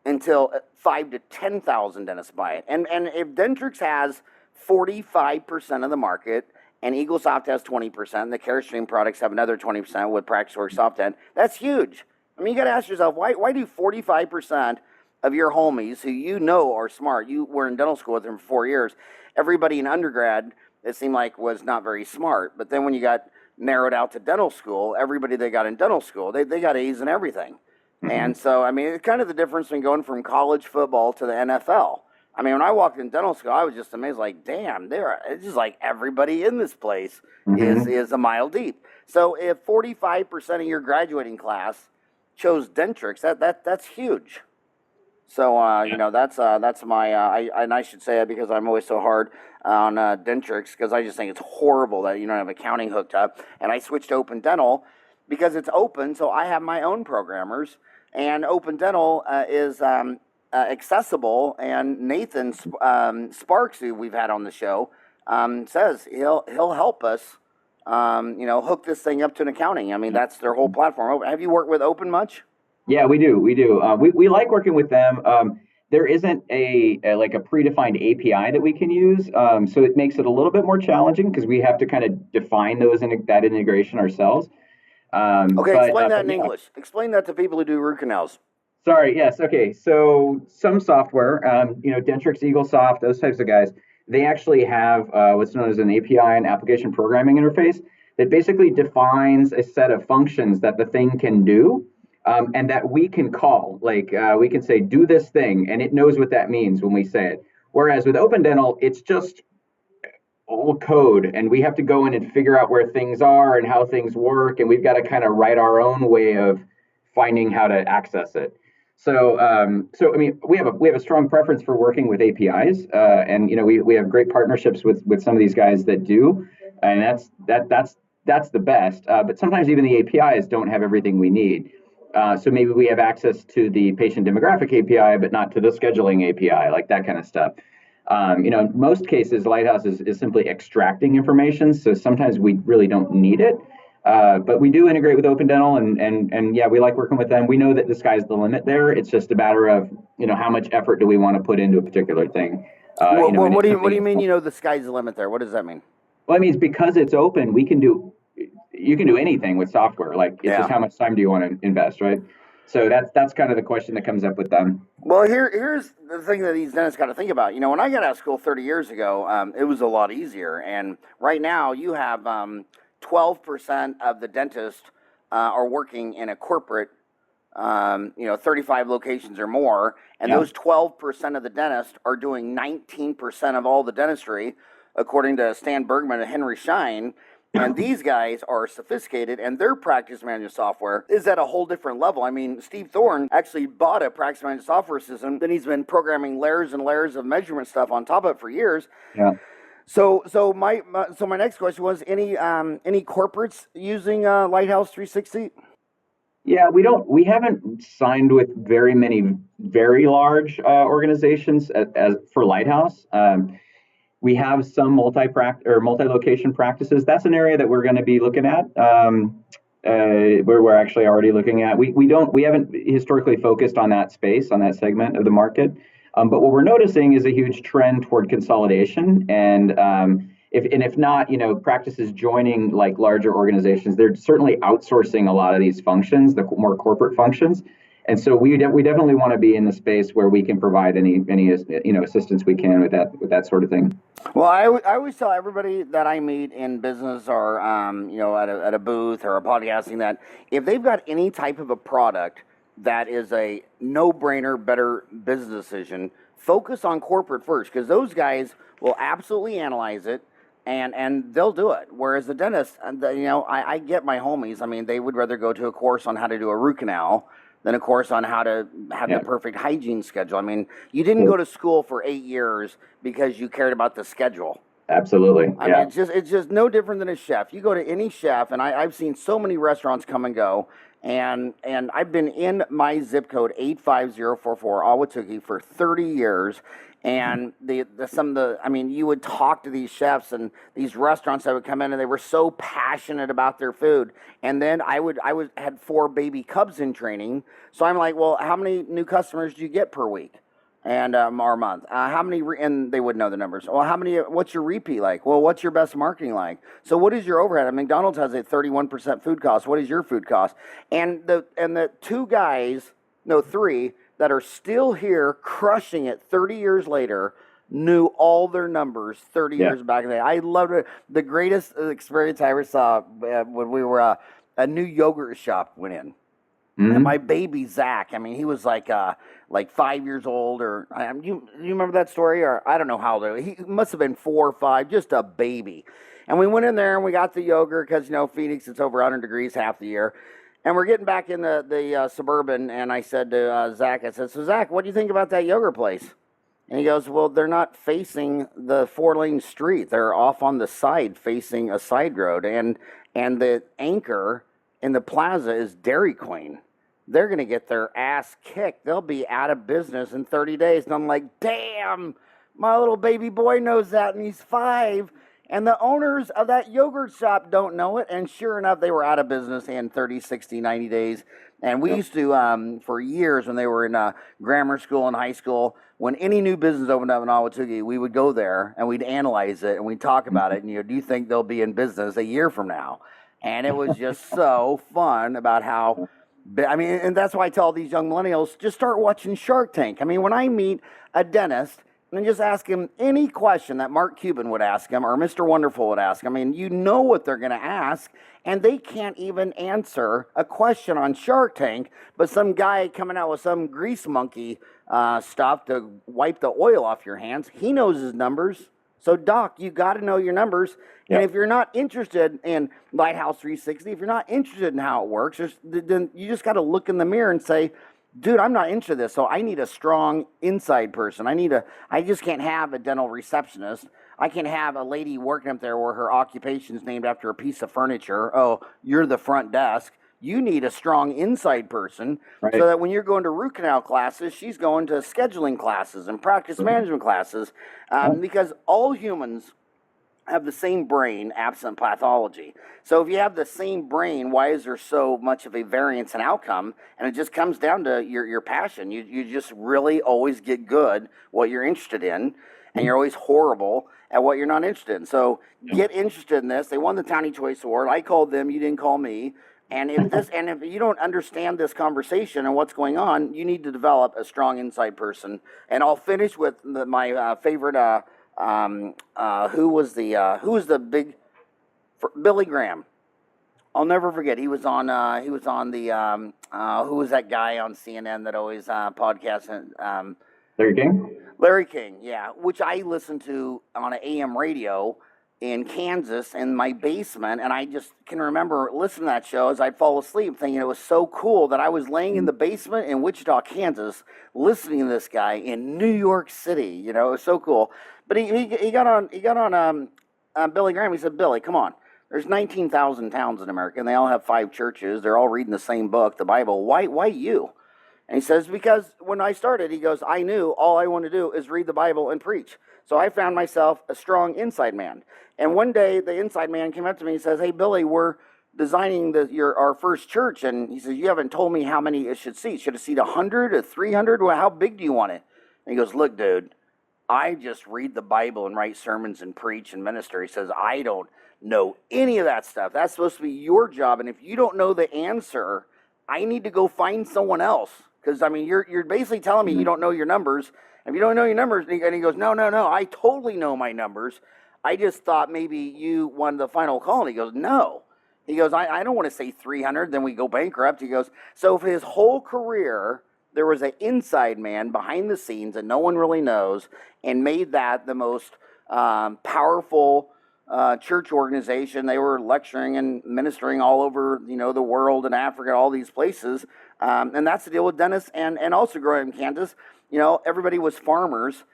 until 5,000 to 10,000 dentists buy it. And if Dentrix has 45% of the market, and EagleSoft has 20%, and the CareStream products have another 20% with PracticeWorks SoftDent, that's huge. I mean, you got to ask yourself, why do 45% of your homies who you know are smart, you were in dental school with them for 4 years, everybody in undergrad, it seemed like, was not very smart. But then when you got narrowed out to dental school, everybody they got in dental school, they got A's in everything. And so, I mean, it's kind of the difference between going from college football to the NFL. I mean, when I walked in dental school, I was just amazed, like, damn, it's just like everybody in this place is a mile deep. So if 45% of your graduating class chose Dentrix, that's huge. So, that's my, and I should say it because I'm always so hard on Dentrix, because I just think it's horrible that you don't have accounting hooked up. And I switched to Open Dental because it's open, so I have my own programmers. And Open Dental is accessible, and Nathan Sparks, who we've had on the show, says he'll help us, hook this thing up to an accounting. I mean, that's their whole platform. Have you worked with Open much? Yeah, we do. We like working with them. There isn't a predefined API that we can use, so it makes it a little bit more challenging because we have to kind of define that integration ourselves. Explain that in English. Explain that to people who do root canals. Sorry, yes, okay. So some software, Dentrix, EagleSoft, those types of guys, they actually have what's known as an API, an application programming interface, that basically defines a set of functions that the thing can do, and that we can call. Like we can say, do this thing, and it knows what that means when we say it. Whereas with Open Dental, it's just old code, and we have to go in and figure out where things are and how things work, and we've got to kind of write our own way of finding how to access it. So I mean, we have a strong preference for working with APIs, and we have great partnerships with some of these guys that do, and that's the best. But sometimes even the APIs don't have everything we need. So maybe we have access to the patient demographic API, but not to the scheduling API, like that kind of stuff. In most cases, Lighthouse is simply extracting information, so sometimes we really don't need it. But we do integrate with Open Dental, and yeah, we like working with them. We know that the sky's the limit there. It's just a matter of how much effort do we want to put into a particular thing. What do you mean? The sky's the limit there. What does that mean? Well, it means because it's open, you can do anything with software. Like it's just how much time do you want to invest, right? So that's kind of the question that comes up with them. Well, here's the thing that these dentists got to think about. When I got out of school 30 years ago, it was a lot easier. And right now, you have 12% of the dentists are working in a corporate, 35 locations or more. And those 12% of the dentists are doing 19% of all the dentistry, according to Stan Bergman and Henry Schein. And these guys are sophisticated, and their practice management software is at a whole different level. I mean, Steve Thorne actually bought a practice management software system, then he's been programming layers and layers of measurement stuff on top of it for years. Yeah. So my next question was, any corporates using Lighthouse 360? Yeah, we haven't signed with very many very large organizations as for Lighthouse. We have some multi-location practices. That's an area that we're going to be looking at. Where we're actually already looking at. We haven't historically focused on that space, on that segment of the market. But what we're noticing is a huge trend toward consolidation, and if not, practices joining like larger organizations, they're certainly outsourcing a lot of these functions, the more corporate functions. And so we definitely want to be in the space where we can provide any assistance we can with that sort of thing. Well, I always tell everybody that I meet in business or at a booth or a podcasting that if they've got any type of a product that is a no-brainer, better business decision, focus on corporate first, because those guys will absolutely analyze it and they'll do it. Whereas the dentist, I get my homies. I mean, they would rather go to a course on how to do a root canal than a course on how to have the perfect hygiene schedule. I mean, you didn't go to school for 8 years because you cared about the schedule. Absolutely. I mean, it's just no different than a chef. You go to any chef, and I've seen so many restaurants come and go, and I've been in my zip code 85044 Ahwatukee for 30 years. And you would talk to these chefs and these restaurants that would come in, and they were so passionate about their food. And then I had 4 baby cubs in training, so I'm like, well, how many new customers do you get per week and or month? How many? And they would know the numbers. Well, how many? What's your repeat like? Well, what's your best marketing like? So what is your overhead? McDonald's has a 31% food cost. What is your food cost? And the 3 that are still here crushing it 30 years later knew all their numbers 30 years back in the day. I loved it. The greatest experience I ever saw when we were a new yogurt shop went in. Mm-hmm. And my baby Zach, he was like 5 years old, or you remember that story? Or I don't know how old he must have been 4 or 5, just a baby. And we went in there and we got the yogurt because Phoenix, it's over 100 degrees half the year. And we're getting back in the Suburban, and I said to Zach, so Zach, what do you think about that yogurt place? And he goes, well, they're not facing the 4-lane street. They're off on the side facing a side road. And the anchor in the plaza is Dairy Queen. They're going to get their ass kicked. They'll be out of business in 30 days. And I'm like, damn, my little baby boy knows that, and he's 5. And the owners of that yogurt shop don't know it. And sure enough, they were out of business in 30, 60, 90 days. And we used to, for years when they were in grammar school and high school, when any new business opened up in Ahwatukee, we would go there and we'd analyze it and we'd talk about it. And, do you think they'll be in business a year from now? And it was just so fun about how, and that's why I tell these young millennials, just start watching Shark Tank. When I meet a dentist, and just ask him any question that Mark Cuban would ask him or Mr. Wonderful would ask him. You know what they're going to ask, and they can't even answer a question on Shark Tank, but some guy coming out with some grease monkey stuff to wipe the oil off your hands, he knows his numbers. So, Doc, you got to know your numbers. Yep. And if you're not interested in Lighthouse 360, if you're not interested in how it works, then you just got to look in the mirror and say, dude, I'm not into this, so I need a strong inside person. I just can't have a dental receptionist. I can't have a lady working up there where her occupation's named after a piece of furniture. Oh, you're the front desk. You need a strong inside person, right, so that when you're going to root canal classes, she's going to scheduling classes and practice management classes, because all humans have the same brain, absent pathology. So if you have the same brain, why is there so much of a variance in outcome? And it just comes down to your passion. You just really always get good what you're interested in, and you're always horrible at what you're not interested in. So get interested in this. They won the Townie Choice Award. I called them. You didn't call me. And if you don't understand this conversation and what's going on, you need to develop a strong inside person. And I'll finish with my favorite. Who was the big Billy Graham? I'll never forget. He was on the who was that guy on CNN that always podcasts? Larry King. Larry King, yeah, which I listened to on an AM radio in Kansas in my basement, and I just can remember listening to that show as I'd fall asleep, thinking it was so cool that I was laying in the basement in Wichita, Kansas, listening to this guy in New York City. You know, it was so cool. But he got on Billy Graham. He said, "Billy, come on. There's 19,000 towns in America, and they all have 5 churches. They're all reading the same book, the Bible. Why you?" And he says, because when I started, he goes, I knew all I want to do is read the Bible and preach. So I found myself a strong inside man. And one day, the inside man came up to me and says, "Hey, Billy, we're designing our first church." And he says, "You haven't told me how many it should seat. Should it seat 100 or 300? Well, how big do you want it?" And he goes, "Look, dude, I just read the Bible and write sermons and preach and minister." He says, "I don't know any of that stuff. That's supposed to be your job. And if you don't know the answer, I need to go find someone else. Because, I mean, you're basically telling me you don't know your numbers. If you don't know your numbers," and he goes, no, I totally know my numbers. I just thought maybe you won the final call." And he goes, "No." He goes, I don't want to say 300, then we go bankrupt." He goes, so for his whole career, there was an inside man behind the scenes that no one really knows, and made that the most powerful church organization. They were lecturing and ministering all over, the world and Africa, all these places. And that's the deal with dentists and also growing up in Kansas. Everybody was farmers,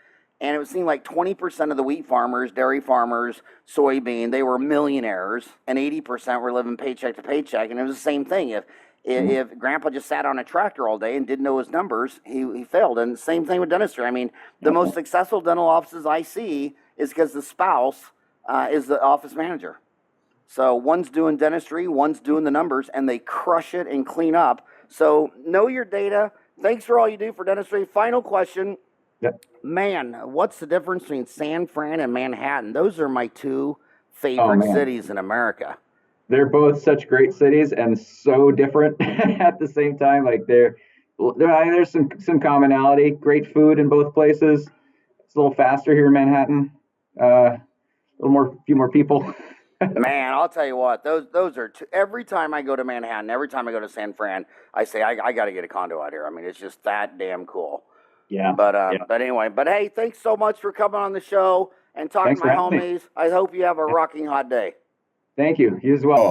and it seemed like 20% of the wheat farmers, dairy farmers, soybean, they were millionaires, and 80% were living paycheck to paycheck. And it was the same thing. If Grandpa just sat on a tractor all day and didn't know his numbers, he failed. And same thing with dentistry. I mean, the most successful dental offices I see is because the spouse is the office manager. So one's doing dentistry, one's doing the numbers, and they crush it and clean up. So know your data. Thanks for all you do for dentistry. Final question. Yep. Man, what's the difference between San Fran and Manhattan? Those are my 2 favorite cities in America. They're both such great cities and so different at the same time. Like there's some commonality. Great food in both places. It's a little faster here in Manhattan. A few more people. Man, I'll tell you what, those are every time I go to Manhattan, every time I go to San Fran, I say I got to get a condo out here. I mean, it's just that damn cool. Yeah. But anyway, hey, thanks so much for coming on the show and talking to my homies. I hope you have a rocking hot day. Thank you. You as well.